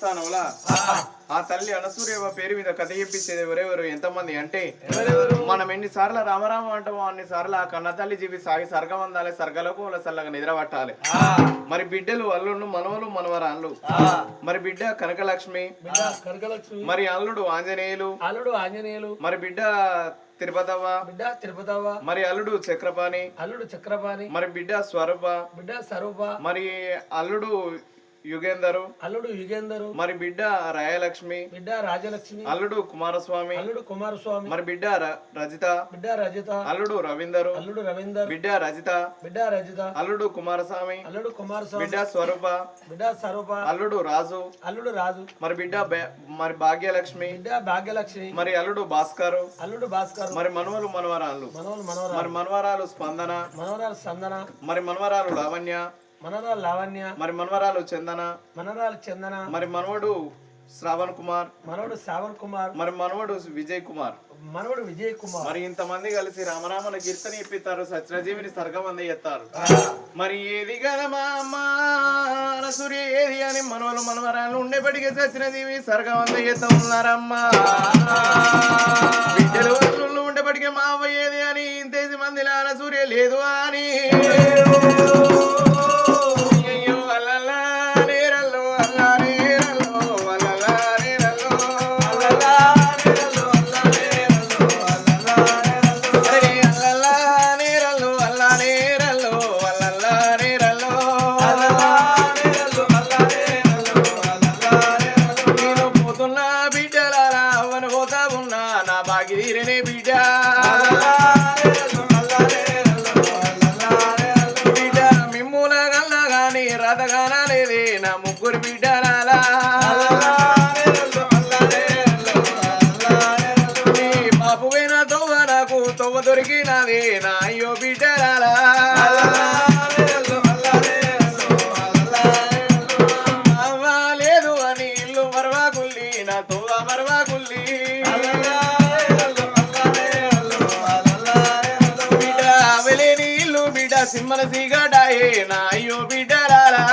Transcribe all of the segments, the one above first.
దేవస్థానంలో ఆ తల్లి అనసూయవ పేరు మీద కథ చెప్పించేది ఎవరెవరు ఎంతమంది అంటే మనం ఎన్నిసార్లు రామరామ అంటామో అన్నిసార్లు ఆ కన్న తల్లి జీవి సాగి సర్గం అందాలి సర్గలకు చల్లగా నిద్ర పట్టాలి. మరి బిడ్డలు అల్లుడు మనవలు మనవరాళ్ళు. మరి బిడ్డ కనకలక్ష్మి, మరి అల్లుడు ఆంజనేయులు, మరి బిడ్డ తిరుపతవ్వ, మరి అల్లుడు చక్రపాణి, మరి బిడ్డ స్వరూప, మరి అల్లుడు యుగేందరు, మరి బిడ్డ రాయలక్ష్మి, అల్లుడు కుమారస్వామి, మరి బిడ్డ రజిత, అల్లుడు రవీందరు, బిడ్డ రజిత, అల్లుడు కుమారస్వామి, బిడ్డ స్వరూప, అల్లుడు రాజు, మరి బిడ్డ మరి భాగ్యలక్ష్మి, మరి అల్లుడు భాస్కరు, మరి మనవలు మనవరాళ్ళు, మరి మనవరాలు స్పందన, మరి మనవరాలు లావణ్య, మరి మనవరాలు చందన, మరి మనవడు శ్రావణ్ కుమార్, మరి మనవడు విజయ్ కుమార్. మరి ఇంతమంది కలిసి రామరామన కీర్తన ఇప్పిస్తారు, సత్యజీవిని సర్గమంది ఎత్తారు. మరి ఏది కదా మా అమ్మ సూర్య ఏది అని మనవలు మనవరాలు ఉండేపటికి సత్యజీవి సర్గమంద ఎత్తా ఉన్నారమ్మా. బిడ్డలు అల్లుళ్ళు ఉండేపటికి మా అవ్వ ఏది అని ఇంతేసి మంది నాన్న సూర్య లేదు అని దొరికినదే నా అయ్యో బిడ్డరాలా. అవ్వ లేదు అని ఇల్లు మరవాకుల్లి నా తోవ మరవాకుల్లి, బిడ్డ అవలేని ఇల్లు బిడ్డ సింహల సీగడాయే నా అయ్యో బిడ్డరాలా.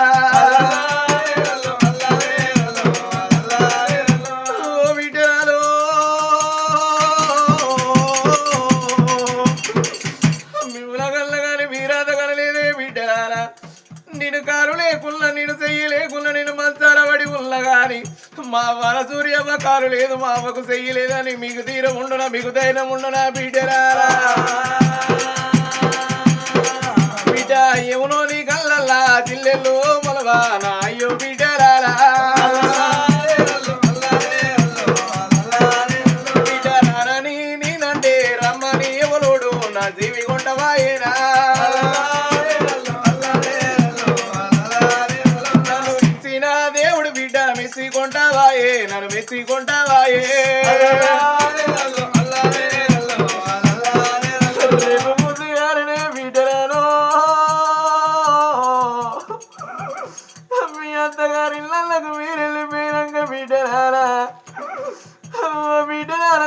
నేను కారు లేకున్నా నేను చెయ్యి లేకున్నా నేను మంచాల పడి ఉన్నా గాని మా వన సూర్యమ్మ కారు లేదు మా అమ్మకు చెయ్యి లేదని మీకు తీరం ఉండునా మీకు ధైర్యం ఉండునా బిడ్డరారా. బిడ్డ ఏమనో నీ కళ్ళల్లా జిల్లెల్లో మొలవా నా అయ్యో బిడ్డరారా. బిడ్డ రానని నేనంటే రమ్మని ఎవలోడు నా జీవి కొండవాయేనా. మెచ్చుకుంటావాయే నన్ను మెచ్చుకుంటావాయే, రేపు ముందుగానే బిడ్డలను మీ అత్తగారి ఇళ్ళకు మీరు వెళ్ళిపోయినాక బిడ్డరారా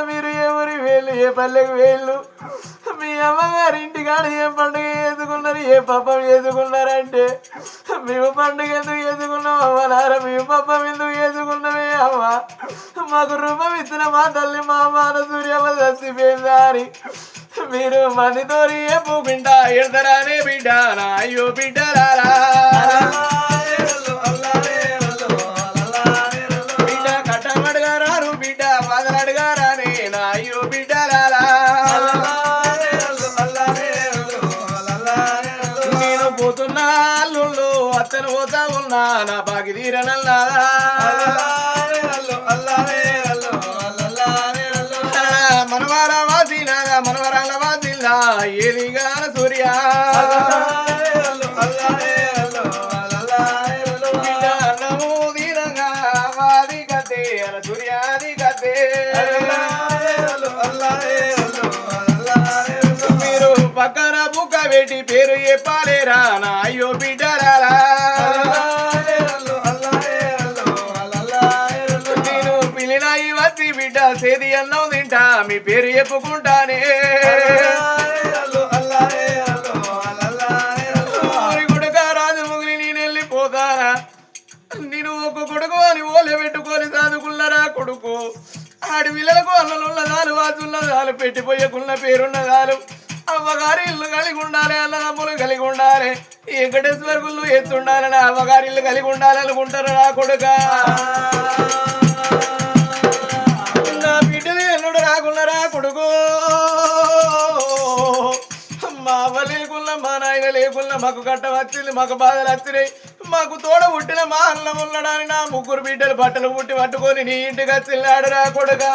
మీరు ఎవరి వేళ్ళు ఏ పల్లెకి వేళ్ళు మీ అమ్మగారి ఇంటికాడ ఏ పండుగ చేసుకున్నారు ఏ పప్పం చేసుకున్నారంటే మేము పండుగ ఎందుకు చేసుకున్నాం అవ్వలారా మేము పప్పం ఎందుకు చేసుకున్నామే అవ్వ మాకు రూపం ఇచ్చిన మా తల్లి మా మాన సూర్యమ్మ చచ్చిపోయిందా అని మీరు మందితో ఏ పూకుంటా ఎడతారానే బిడ్డ నా అయ్యో బిడ్డరారా. బిడ్డ కట్టమడుగారు బిడ్డ బాధలడుగారానే నా అయ్యో బిడ్డరారా. నేను పోతున్నా అల్లుళ్ళు అత్తను పోతా ఉన్నా నా బాగి తీరనల్లా. మనవార వాసినాగా మనవరాల వాసిల్లా ఏదిగా సూర్య అన్నము దీనంగా వాది కతే సూర్యాది కతే. మీరు పక్కన బుక్క పెట్టి పేరు చెప్పాలేరా నా అయ్యో బిడ్డరారా. నేను పిల్లినాయి వచ్చి బిడ్డ సేది అన్నం తింటా మీ పేరు చెప్పుకుంటానే. రాజు ముగిలి నేను వెళ్ళిపోతానా నేను ఒక కొడుకు అని ఓలే పెట్టు అడవిలకు అన్నలున్నదాలు వాసున్నదాలు పెట్టిపోయకున్న పేరున్నదాలు అవ్వగారి ఇల్లు కలిగి ఉండాలి అన్నదమ్ములు కలిగి ఉండాలి వెంకటేశ్వర గుళ్ళు ఎత్తుండాలని అవ్వగారి ఇల్లు కలిగి ఉండాలి అనుకుంటారు నా కొడుక నా బిడ్డలు ఎన్నుడు రాకున్నారా కొడుకు మా అవ్వ లేకున్నా మా నాయన లేకున్నా మాకు కట్ట వచ్చింది మాకు బాధలు వచ్చినాయి మాకు తోడ పుట్టిన మా అన్నం ఉన్నాడని నా ముగ్గురు బిడ్డలు బట్టలు పుట్టి పట్టుకొని నీ ఇంటికి వచ్చిన్నాడు రా కొడుకా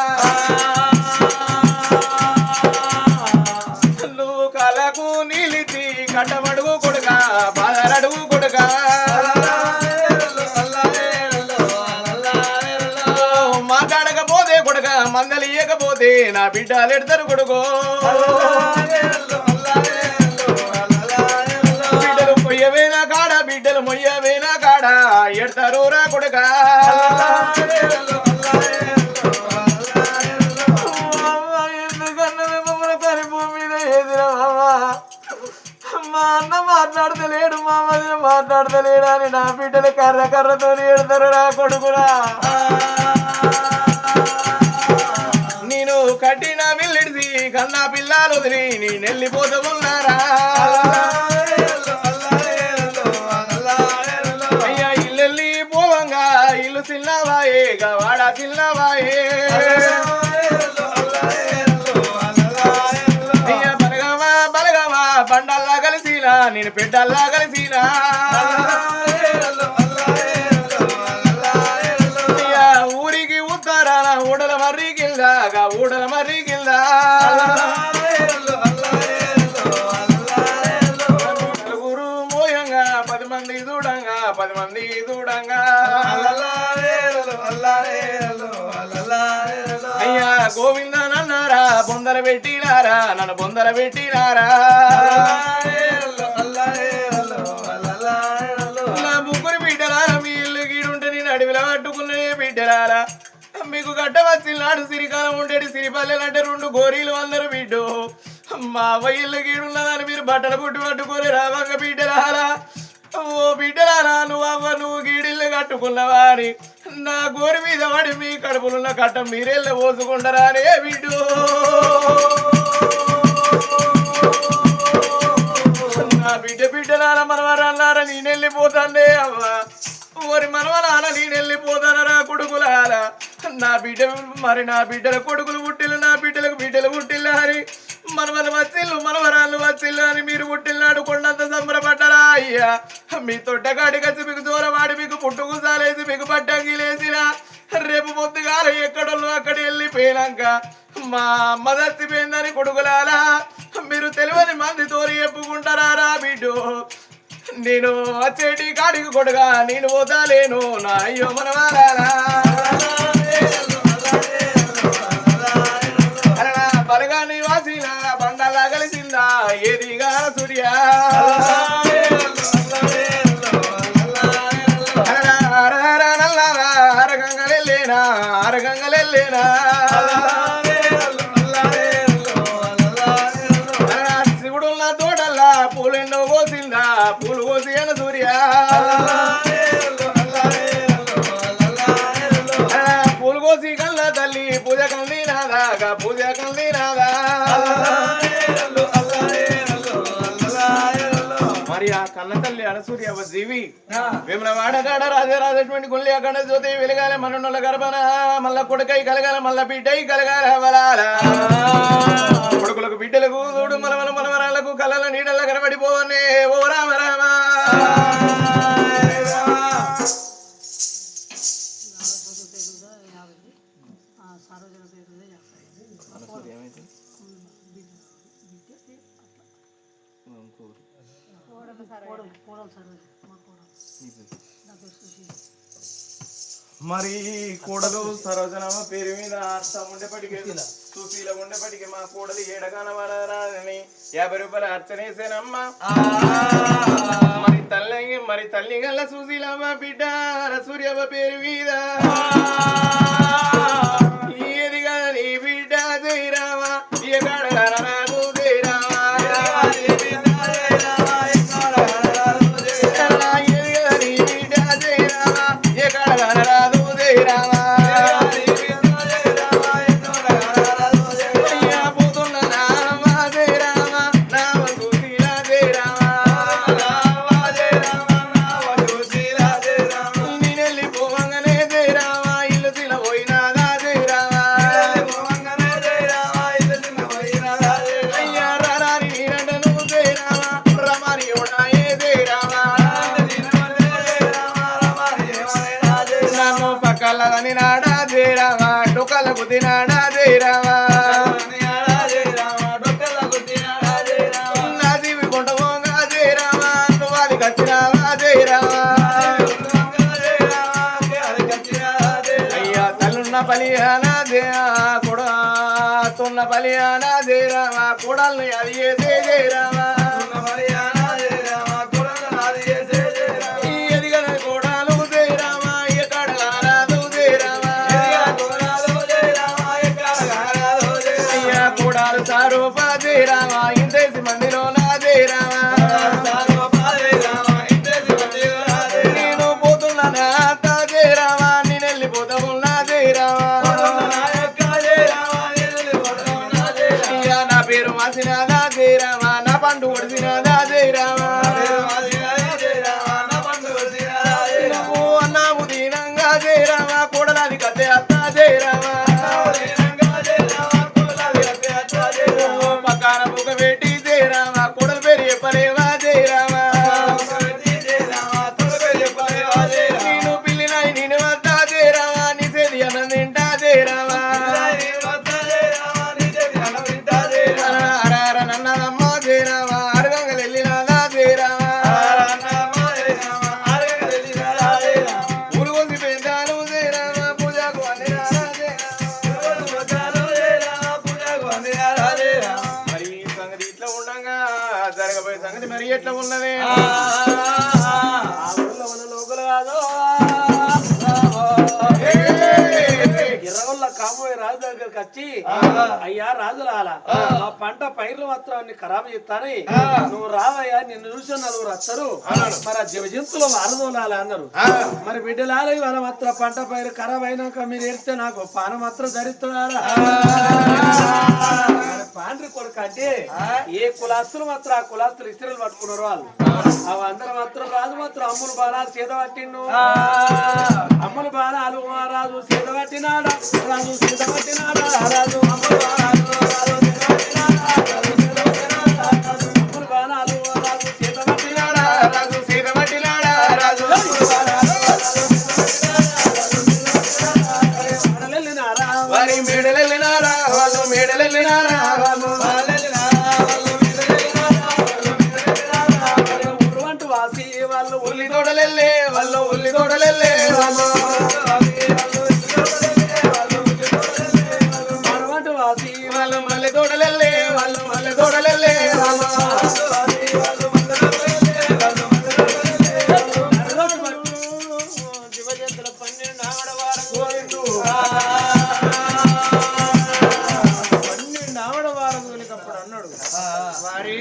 నువ్వు కలకు నిలిచి కట్టమడుగు కొడుకా బాధలడుగు కొడుకా మాట్లాడకపోతే కొడుక మందలు ఇయ్యకపోతే నా బిడ్డలు ఎడతారు కొడుకో బిడ్డలు మొయ్యవేనా కాడ బిడ్డలు మొయ్యవేనా కాడ ఎడతారు రా కొడుక ఎందుకన్నా మమ్మల్ని తని భూమి మీద ఎదురా మా అన్న మాట్లాడతలేడు మా మధ్య మాట్లాడతలేడు అని నా బిడ్డలు కర్ర కర్రతో ఎడతారు రా కొడుకురా నేను కట్టిన మిల్లిడిసి కన్నా పిల్లలు వదిలి నేను వెళ్ళిపోతూ ఉన్నారా అయ్యా ఇల్లెళ్ళి పోవంగా ఇల్లు చిన్నవాయే వాడ చిన్నవాయే అయ్యా బలగమా బలగమా బండల్లా కలిసినా నేను బిడ్డల్లా కలిసినా ఊరికి ఉత్తరాన ఊడల మర్రికిల్దాగా ఊడల మర్రికిల్దా నలుగురు మోయంగా 10 మంది చూడంగా 10 మంది చూడంగా అయ్యా గోవిందనన్నారా బొందర పెట్టినారా నన్ను బొందర పెట్టినారా నా ముగ్గురు బిడ్డలారా మీ ఇల్లు గీడుంటే నేను అడవిలో పట్టుకునే బిడ్డలారా మీకు గడ్డ వచ్చినాడు సిరికాలం ఉండేది సిరిపల్లెలు అంటే 2 గోరీలు అందరు బిడ్డు మా అవ్వ ఇల్లు గీడున్నదని మీరు బట్టలు పుట్టి పట్టుకొని రావంగ బిడ్డలారా ఓ బిడ్డలారా నువ్వు అవ్వ నువ్వు గీడిల్లు కట్టుకున్నవా అని నా గోరి మీద పడి మీ కడుపులున్న కట్ట మీరెళ్ళ పోసుకుంటారా అనే బిడ్డు నా బిడ్డలారా మనవరాన్నారా నేను వెళ్ళిపోతానే అవ్వ ఓరి మనవరాల నేను వెళ్ళిపోతానరా కొడుకులారా నా బిడ్డ మరి నా బిడ్డల కొడుకులు పుట్టిల్లు నా బిడ్డలకు బిడ్డలు పుట్టిల్లు అని మనవలు వచ్చిల్లు మనవరాళ్ళు వచ్చిల్లు అని మీరు పుట్టిల్లాడు కొండంత సంబరపడ్డారా అయ్యా మీ తొట్టగాడికి వచ్చి మీకు దూరం ఆడి మీకు పుట్టుకుసాలేసి మీకు పట్టంగిలేసినా రేపు పొద్దుగాల ఎక్కడోళ్ళు అక్కడ వెళ్ళిపోయినాక మా అమ్మ చచ్చిపోయిందని కొడుకులారా మీరు తెలియని మంది తోరి చెప్పుకుంటారా బిడ్డు నేను వచ్చేటి కాడికి కొడుగా నేను పోతాలేను నా అయ్యో మనవారా బలగా నివాసిన బండలా కలిసిందా ఏదిగా సూర్య అరగంగలెళ్ళేనా అరగంగలెళ్ళేనా శివుడున్న తోటల్లా పూలెన్నో కోసిందా పూలు కోసి అన సూర్య పూలు కోసి కళ్ళ తల్లి పూజ కందినాదా పూజ కందినాదా మరి ఆ కన్న తల్లి అనసూరి అవ జీవి వేములవాడ కాడ రాజరాజటువంటి గుళ్ళి అక్కడ జ్యోతి వెలగాలి మనోళ్ళ గర్భన మళ్ళా కొడుకై కలగాలి మళ్ళా బిడ్డై కలగాలి అవలాల కొడుకులకు బిడ్డలకు చూడు మనవల మనవరాలకు కళ్ళల నీడల్ల కనబడిపోవనే ఓ రామ రామ మరి కోడలు సరోజనమ్మ పేరు మీద అర్థం ఉండేపటికి సుశీల ఉండేపటికి మా కోడలు ఏడగానవరాని 50 రూపాయలు అర్చనేసేనమ్మ మరి తల్లి గల్ల సుశీలమ్మ బిడ్డ సూర్యమ్మ పేరు మీద ఏదిగా నీ బిడ్డ జయరామా నాకు జయరామా రాదు జయరామా జయరామా డొక్కల గుద్దినాడా జయరామా నాదివి కొండమోగా జయరామా నువ్వాలి కచ్చినావా జయరామా అయ్యా తల్లున్న బలియానా కూడా తున్న బలియానా జయరామా కూడల్ని అది చేసే జయరామా రామా ఇంతేసి మందిలో నాదే రామా నేను పోతున్నా తాజే రామా నేను వెళ్ళిపోతావు నాదే రామా నా పేరు మాసిన నాదే రామా నా పండు ఒడిసిన నాదే రామా నువ్వు అన్నాము దీనంగా జే రామా కూడలాది కదే అత్తా జే రామా పెట్టి జయరామా కొడలు పేరు చెప్పలేవా జయరామా నేను పిల్లినాయి నేను వద్దా జయరామా నీ సేది అన్నం తింటా జయరామా నన్నమ్మ జయరామా అరగంగలు వెళ్ళినాదా జయరామా ఊరు కొద్ది పెద్దాలు జయరామా పూజకు అందినారా జరగబోయే సంగతి మరి ఎట్లా ఉన్నది ఇరవల్ల కాబోయే రాజు దగ్గరికి వచ్చి అయ్యా రాజులాల ఆ పంట పైర్లు మాత్రం అన్ని ఖరాబు చేస్తాని నువ్వు రావయ్యా నిన్ను చూసి నలుగురు వస్తారు మరి ఆ జీవజంతులు వారదోలాలి అన్నారు మరి బిడ్డలాల వాళ్ళ మాత్రం పంట పైరు ఖరాబ్ అయినాక మీరు ఏడితే నాకు పాన మాత్రం ధరిస్తున్నారా పాండ్రి కొడుకు అంటే ఏ కులాస్తులు మాత్రం ఆ కులాస్తులు ఇస్త్రీలు పట్టుకున్నారు వాళ్ళు అవి అందరూ మాత్రం రాజు మాత్రం అమ్ములు బాణాలు చేత పట్టిండు అమ్ములు బాణాలు రాజు చేత పట్టినాడా రాజు చేత పట్టినాడా రాజు అమ్ములు బాణాలు అమ్ములు బాణాలు రాజు చేత పట్టినాడా రాజు చేత పట్టినాడా రాజు వారి మేడలెళ్ళినారా వాళ్ళు మేడలెళ్ళినారా వాళ్ళు వాసి వాళ్ళు ఉల్లి తోడలెళ్ళే వాళ్ళు ఉల్లి తోడలెళ్ళే వాళ్ళు వాసి వాళ్ళు మల్లె తోడలెళ్ళే వాళ్ళు మల్లె తోడలెళ్ళే వాళ్ళు జీవజంతుల 12 ఆవడవారం గోవిందు 12 ఆవడవారం గోలికప్పుడు అన్నాడు వారి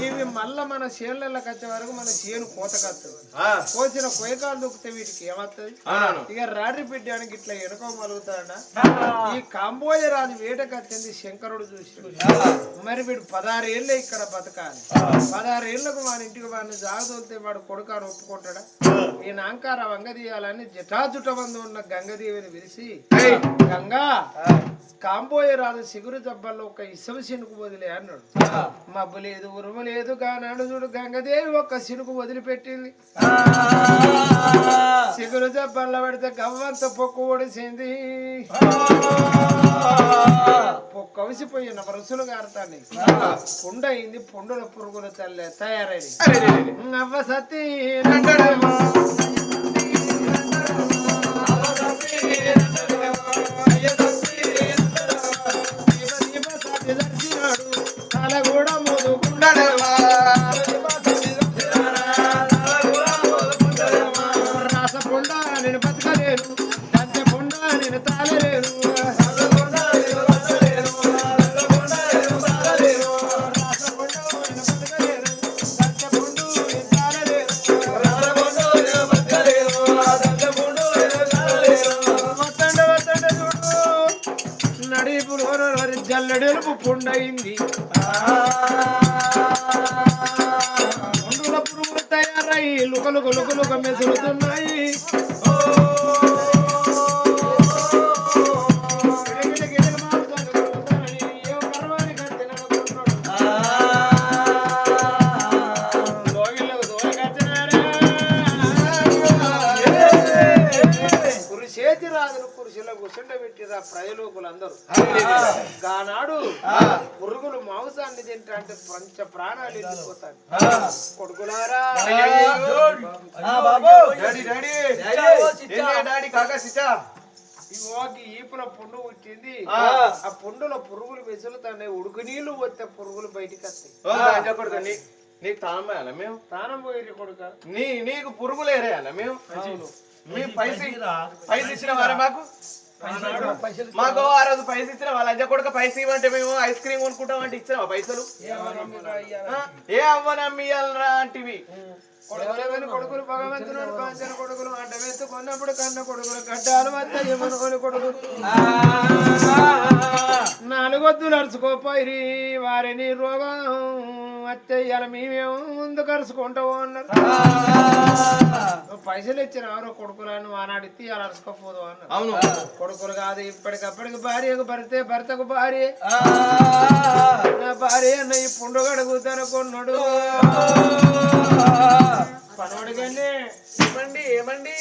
ఇవి మళ్ళా మన చేనులకు వచ్చే వరకు మన చేను కోతకత్తది కోసిన కొయ్యకాలు దొక్కితే వీటికి ఏమవుతుంది ఇక రాడ్రి పెట్టడానికి ఇట్లా ఎనుకోమలుగుతాడ ఈ కాంబోయ రాజు వేటకత్తింది శంకరుడు చూసి మరి వీడు 16 ఏళ్ళే ఇక్కడ బతకాలి 16 ఏళ్లకు మన ఇంటికి వాడిని జాగదోలితే వాడు కొడుకాను ఒప్పుకుంటాడా ఈ నాంకార వంగదీయాలని జటాజుట మంది ఉన్న గంగదేవిని పిలిచి గంగా కాంబోయ రాజు సిగురు జబ్బల్లో ఒక ఇసుమ సినుకు వదిలే అన్నాడు మబ్బు లేదు ఉరుము లేదు కానాడు చూడు గంగదేవి ఒక్క సినుకు వదిలిపెట్టింది సిగురు జబ్బల్లో పడితే గవ్వంత పొక్కు ఒడిసింది పొక్కవిసిపోయిన వరుసలు గారుతాన్ని పుండ అయింది పుండుల పురుగుల తల్లి తయారైంది అవ్వ సతీ కూడా మోదుకుండడమా రాసపుండ నేను బతకలేను దంచపుండ నేను తాళలేను నడిపులు జల్లడెలుపు పుండయింది పురుగులు తయారై లుకలుక మెసులుతున్నాయి కురిసేతి రాజులు కురిసిలో కూర్చొని ప్రజలోకులు అందరూ గానాడు పురుగులు మాంసాన్ని తింటా అంటే పంచ ప్రాణాలు వెళ్ళిపోతాయి కొడుకులారా ఈపుల పుండు పుట్టింది ఆ పుండులో పురుగులు మెసులుతాయి ఉడుకు నీళ్లు పోతే పురుగులు బయటికి వస్తాయి నీకు తానం పోయాలా మేము తానం పోయి కొడుక నీకు పురుగులు ఏరేయాలా మేము మీ పైసలు ఇచ్చిన వారే మాకు మాకు ఆ రోజు పైసలు ఇచ్చిన వాళ్ళ అజ్జ కొడుక పైసలు ఇవ్వంటే మేము ఐస్ క్రీమ్ కొనుక్కుంటాం అంటే ఇచ్చినావా పైసలు ఏ అవ్వనమ్మియాలరా అంటివి కొడుకులు భగవంతుడు పాంచన కొడుకులు అంట వెతుకున్నప్పుడు కన్న కొడుకులు కట్టాలు వద్ద కొడుకులు 4 వద్దులు అరుచుకోపోయి వారిని రోగం అత్తయ్యాల మేమేమో ముందు కరుచుకుంటావు అన్నారు పైసలు ఇచ్చిన ఎవరో కొడుకులను ఆనాడితే అలా అరుచుకోపోదు అన్నారు అవును కొడుకులు కాదు ఇప్పటికప్పటికి భార్యకు భర్తే భర్తకు భార్య నా భార్య అన్న ఈ పుండు గడుగుతాను కొన్నాడు పనోడికండి ఏమండి ఏమండి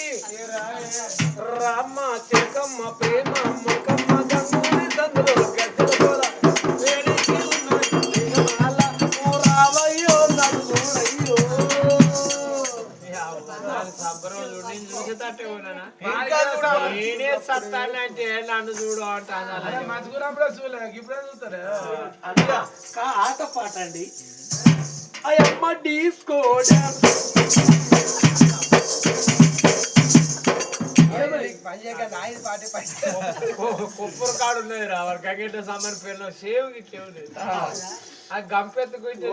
రామ్మ చెక్కమ్మ ప్రేమ మొక్కమ్మ గంగూరి సందులో గద్దెల గోల వేడికి రావయ్యో నడుగురయ్యో చూసేటట్టే ఉన్నానా నేనే సత్తానంటే నన్ను చూడు అంటాను మతుకున్నప్పుడే చూడలేదు ఇప్పుడే చూస్తారా ఆట పాట అండి అమ్మ డిస్కో కుప్పరు కాడు ఉన్నది రా వారు కగెట్ట సామాన్ పేరు సేవ్ ఇట్లే ఆ గంపెత్తుకుంటే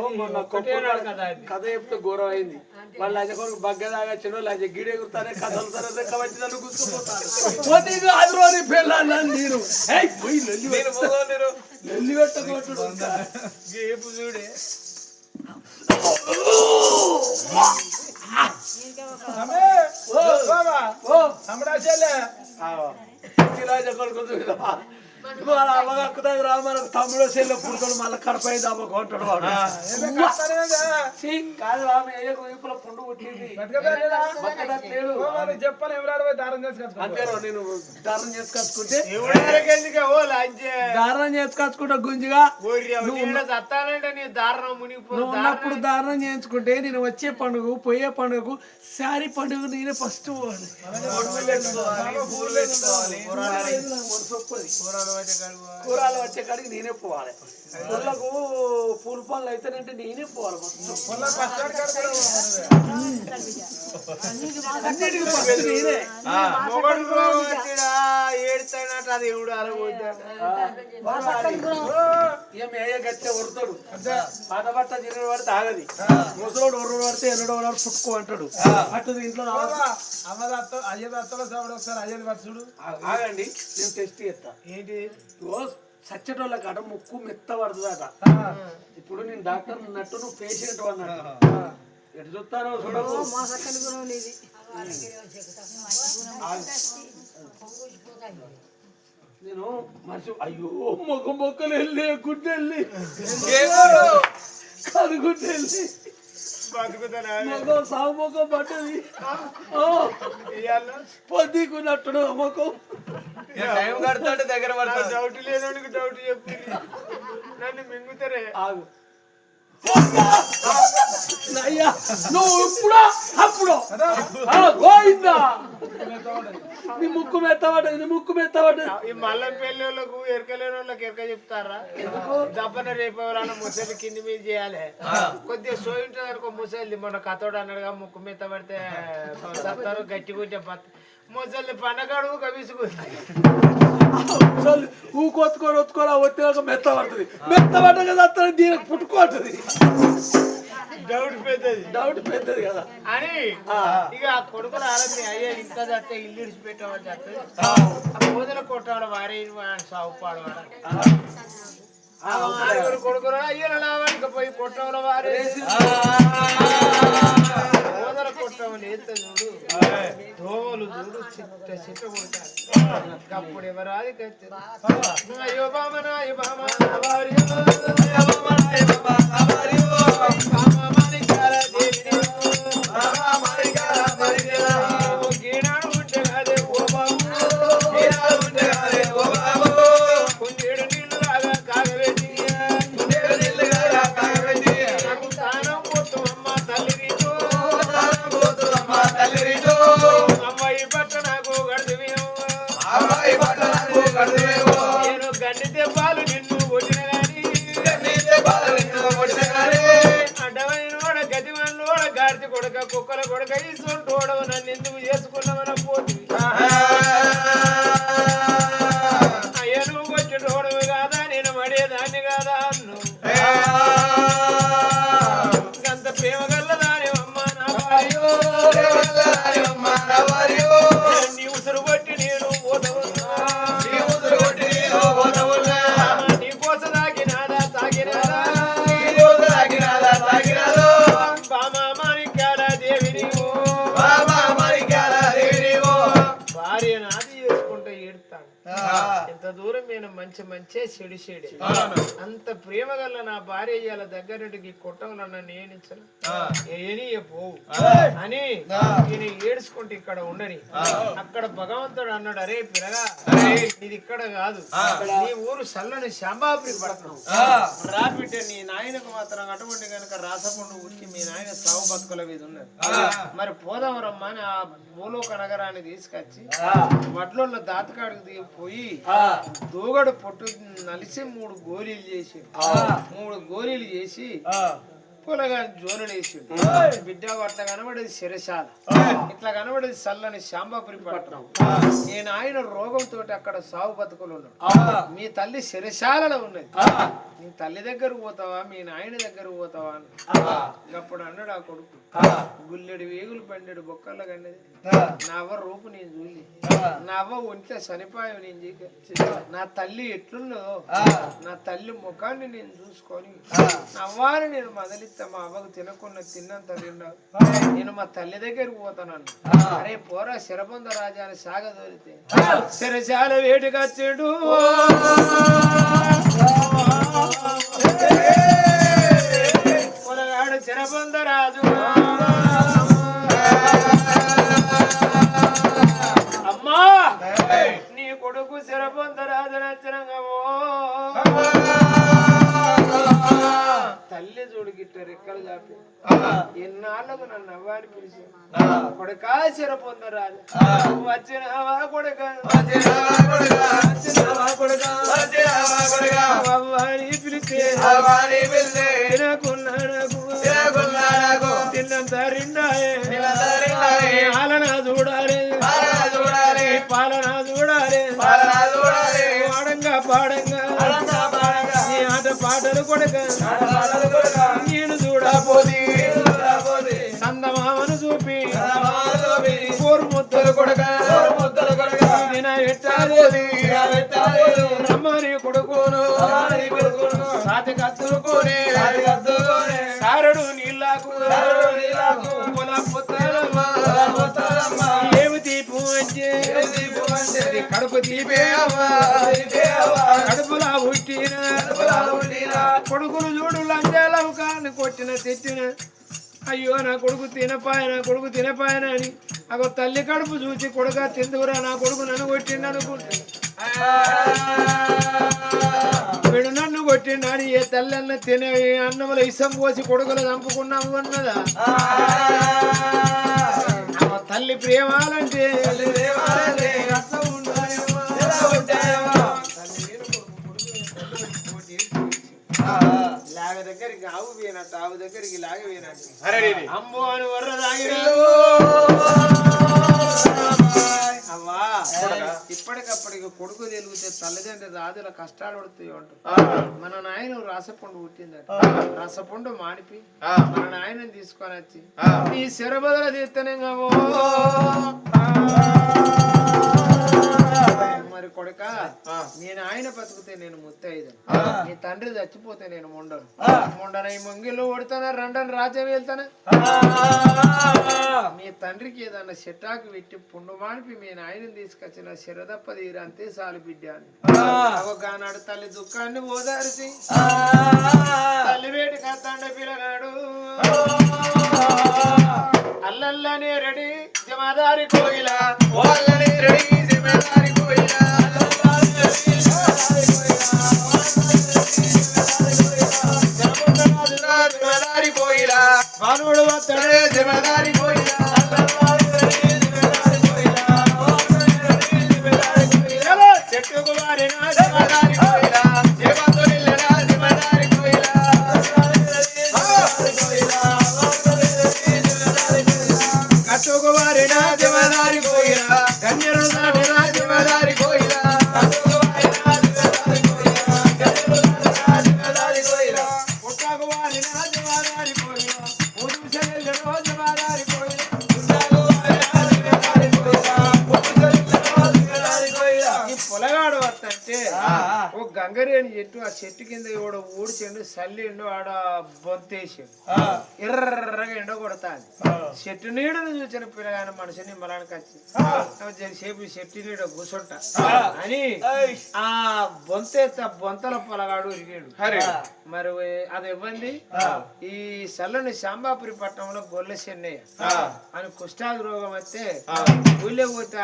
కథ చెప్తే ఘోరం అయింది వాళ్ళు అది కొరకు బగ్గ తాగచ్చిన వాళ్ళు గిడి ఎగురుతానే కథలు కాబట్టి నన్ను గుర్తుపోతాను చూడే తమ్ముడు చెల్లె పుడుతాడు మళ్ళీ కడపై దామకుంటాడు కాదు పుండు పుట్టింది చెప్పాలి ఎవరాడు దారం చేసుకొచ్చుకుంటే నేను దారం చేసుకొచ్చుకుంటే దారం చేసుకొచ్చుకుంటా గుంజిగా చత్తానంటే నీ దారం మునిగిపోయినప్పుడు దారం చేయించుకుంటే నేను వచ్చే పండుగ పోయే పండుగకు శారీ పండుగ నేనే ఫస్ట్ పోవాలి కూరలు వచ్చే కాడికి నేనే పోవాలి కూరలకు పూల పనులు అయితేనంటే నేనే పోవాలి ఏడుతాడట అది ఎవడు గచ్చే వరుతాడు పాత బట్ట తిరిగి పడితే ఆగది ముసలోడు ఒర్రు పడితే ఎన్నడో వాడు పుట్టుకో అంటాడు అటు ఇంట్లో అయ్యేది అత్తలో సాగుడు ఒకసారి అయ్యేది పరచుడు ఆగండి నేను టెస్ట్ చేస్తా ఏంటి సచ్చటోళ్ళ కాడ ముక్కు మెత్త పడుతుందట ఇప్పుడు నేను డాక్టర్ ఉన్నట్టు నువ్వు పేషెంట్ అన్నాడు ఎటు చూస్తానో చూడవు నేను మనిషి అయ్యో మొక్కలు వెళ్ళి గుడ్డు వెళ్ళి కనుగుడ్డు వెళ్ళి సాగు మొక్కం పట్టది పొద్దుకున్నట్టు మొక్కం టైం కడతాడు దగ్గర పడతాడు డౌట్ లేనోడికి డౌట్ చెప్పి నన్ను మింగుతారే ఆగు అయ్యా నువ్వు ఇప్పుడా అప్పుడు గోయిందా నీ ముక్కు మెత్తబడ్డది నీ ముక్కు మెత్తబడ్డది ఈ మల్లం పెళ్లి వాళ్ళకు ఎరకలేని వాళ్ళకి ఎరక చెప్తారా దప్పన రేపు ఎవరైనా ముసలి కింది మీద చేయాలి కొద్దిగా సోయి ఉంటుంది అనుకో ముసలి మొన్న కథోడు అన్నాడుగా ముక్కు మెత్తబడితే సత్తారు గట్టిగుంటే ముసలి పండగాడు కవిసుకుంది ఊకొత్తుకొని ఒత్తుకొని ఒత్తిగా మెత్త పడుతుంది మెత్త పడ్డ కదా అతను దీనికి పుట్టుకోతుంది డౌట్ పెద్దది కదా అని ఇక కొడుకులు ఆరంభి అయ్యే ఇంకా చస్తే ఇల్లు ఇడిచిపెట్టామని చెప్తే బోధన కొట్టాడు వారి సాగుపాడు కొడుకులు అయ్యో పోయి కొట్టవల వారే బోధన కొట్టమని ఎంత చూడు దోమలు చూడు చిట్ట చిట్ట కొడతారు అప్పుడు ఎవరాది అయ్యో బామన అయ్యో బామ గీనాడు ఉంటే కదే ఓ బాబు గీనాడు ఉంటే కదే ఓ బాబు కుక్కల కొడుక ఈసోడవ నన్ను ఎందుకు చేసుకున్నామన పోతుంది అయ్యా నువ్వు కొట్టోడవు కాదా నేను పడేదాన్ని కాదా అన్ను అంత ప్రేమ గల్లదాని అమ్మ నా భార్య నీ ఉసురు కొట్టి నేను పోతవున్నా నీ కోస తాగినాదా తాగినాదా బామా మాణిక్యాల దేవి నీవు భార్య నాది చేసుకుంటూ ఏడుతాను ఎంత దూరం నేను మంచి మంచి చెడు చెడు అంత ప్రేమ గల్ల నా భార్య ఇవాళ దగ్గరకి కొట్టంలో నన్ను ఏనించను పోవు అని నేను ఏడ్చుకుంటూ ఇక్కడ ఉండని అక్కడ భగవంతుడు అన్నాడు అరే పిల్లగా ఇది ఇక్కడ కాదు నీ ఊరు చల్లని శాంబాపురి పడుతున్నావు రాబిట్టే నీ నాయనకు మాత్రం అటువంటి కనుక రాసకుండా ఉరికి మీ నాయన సాగు బతుకుల మీద ఉన్నది మరి పోదామరమ్మా అని ఆ భూలోక నగరాన్ని తీసుకొచ్చి వడ్లలో దాతకాడికి పోయి దూగడు పొట్టు నలిసి 3 గోరీలు చేసి పొలగా జోనులు వేసి బిడ్డ అట్లా కనబడేది శిరశాల ఇట్లా కనబడేది చల్లని శాంబాపురి పట్టణం నేను ఆయన రోగంతో అక్కడ సాగు బతుకులు ఉన్నాడు మీ తల్లి శిరశాలలో ఉన్నది నీ తల్లి దగ్గర పోతావా మీ నాయన దగ్గర పోతావా అని అప్పుడు అన్నాడు ఆ కొడుకు గుల్లెడు వేగులు పండెడు బొక్కల్లో కన్నది నా అవ్వ రూపు నేను చూలి నా అవ్వ ఒంట్లో చనిపోయావు నేను నా తల్లి ఎట్లున్నదో నా తల్లి ముఖాన్ని నేను చూసుకొని నా అవ్వాని నేను మొదలిస్తా మా అవ్వకు తినకుండా తిన్నంత తిన్నావు నేను మా తల్లి దగ్గరికి పోతానన్ను అరే పోరా శరబంధ రాజా అని సాగదోలితే శరశాల వేటికి వచ్చాడు పొలగాడు శరబంధ రాజు అమ్మా నీ కొడుకు శరబంధ రాజు నచ్చరంగమో తల్లి చూడు గిట్ట రెక్కలు చాపి ఎన్నాళ్ళకు నన్ను అవ్వాని పిలిచాను కొడుకా శరపొంద రాజు వచ్చినావా కొడుక అవ్వాని పిలితే తిన్నంత రిండాయే పాలన చూడాలి పాలన చూడాలి పాడంగా నీ ఆట పాటలు కొడక నేను చూడపోది సందమామను చూపి కోరు ముద్దలు కొడక రమ్మని కొడుకును సాతి కత్తులుకొని సారడు నీళ్ళకు ఏమి తీపు అంటే కడుపు తీపే కడుపులా పుట్టిన కొడుకులు చూడు లంచాలు కాని కొట్టిన తెచ్చిన అయ్యో నా కొడుకు తినపాయన అని అగో తల్లి కడుపు చూసి కొడుక తిందుకురా నా కొడుకు నన్ను కొట్టిండు అనుకుంటా వీడు నన్ను కొట్టిండని ఏ తల్లి తినే అన్నముల ఇసం పోసి కొడుకులు చంపుకున్నాము అన్నదా తల్లి ప్రేమాలంటే లాగ దగ్గరికి ఆవు పోయినట్టు ఆవు దగ్గరికి లాగ పోయినట్టు అమ్మో అని వర్ర తాగిన అవ్వా ఇప్పటికప్పటికి కొడుకు తెలిగితే తల్లిదండ్రి రాజుల కష్టాలు పడుతాయి అంటారు మన నాయన రసపండు పుట్టిందట రసపండు మానిపి మన నాయనని తీసుకొని వచ్చి ఈ శరబదల తీస్తేనే మరి కొడుక నేను ఆయన బతుకుతే నేను ముత్తైదని నీ తండ్రి చచ్చిపోతే నేను మొండన ఈ ముంగిళ్ళు కొడతానా రండని రాజ్యం వెళ్తానా మీ తండ్రికి ఏదన్నా చెట్టాకు పెట్టి పుండు మానిపి మీ నాయనని తీసుకొచ్చిన శరదప్ప తీరు అంతే సాలు బిడ్డ అని ఒకనాడు తల్లి దుఃఖాన్ని ఓదార్చి తల్లి వేటి కత్తండ పిల్లగాడు అల్లల్లనే రెడీ జమాదారి కోయిలా రెడీ జమాదారి కోయిలా జమాదారి కోయిలా వానుడు వస్తడే జమాదారి కోయిలా చెట్టుకు వారిన జమాదారి కోయిలా జగత్తునిల్లనా జమాదారి కోయిలా గంగరేని చెట్టు ఆ చెట్టు కింద ఎవడో ఊడిచిండు సల్లిండు ఆడ బొంతేసిండు ఎర్రగా ఎండ కొడతాది చెట్టు నీడను చూసిన పిల్లగాని మనిషిని మలానికి వచ్చి సేపు చెట్టు నీడ కూర్చుంటా అని ఆ బొంతల పొలగాడు ఉరిగాడు మరి అది ఇవ్వండి ఈ సల్లని శాంబాపురి పట్టణంలో గొల్ల చెన్నయ్య అని కుష్ఠాది రోగం వస్తే ఊళ్ళో పోతే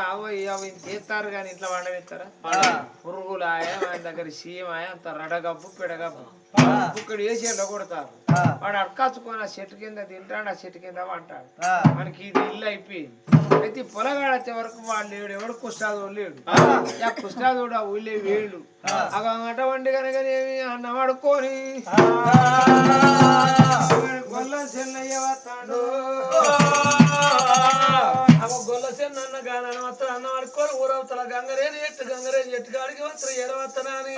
అవి తీస్తారు కానీ ఇంట్లో వండవిస్తారా పురుగులాయ ఆయన దగ్గర సీమాయ అంత రడగబ్బు పిడగబ్బు ఇక్కడ వేసి ఎండ కొడతారు వాడు అడకాచుకొని ఆ చెట్టు కింద తింటాడు ఆ చెట్టు కింద అంటాడు మనకి ఇది ఇల్లు అయిపోయింది అయితే పొలగాడు వచ్చే వరకు వాళ్ళు లేడు ఎవడు కుష్ఠాదు లేడు ఆ కుష్ఠాదుడు ఆ ఊళ్ళో వేళ్ళు అగమాట వండి కనుక అన్నం అడుక్కొని గొల్ల చెన్నయ్య వస్తాడు గొల్ల చెన్న అన్న గాన వస్తాడు అన్నం అడుక్కొని ఊరవుతాడు గంగరేని ఎట్టు కాడికి వస్తారు ఎడవత్తనా అని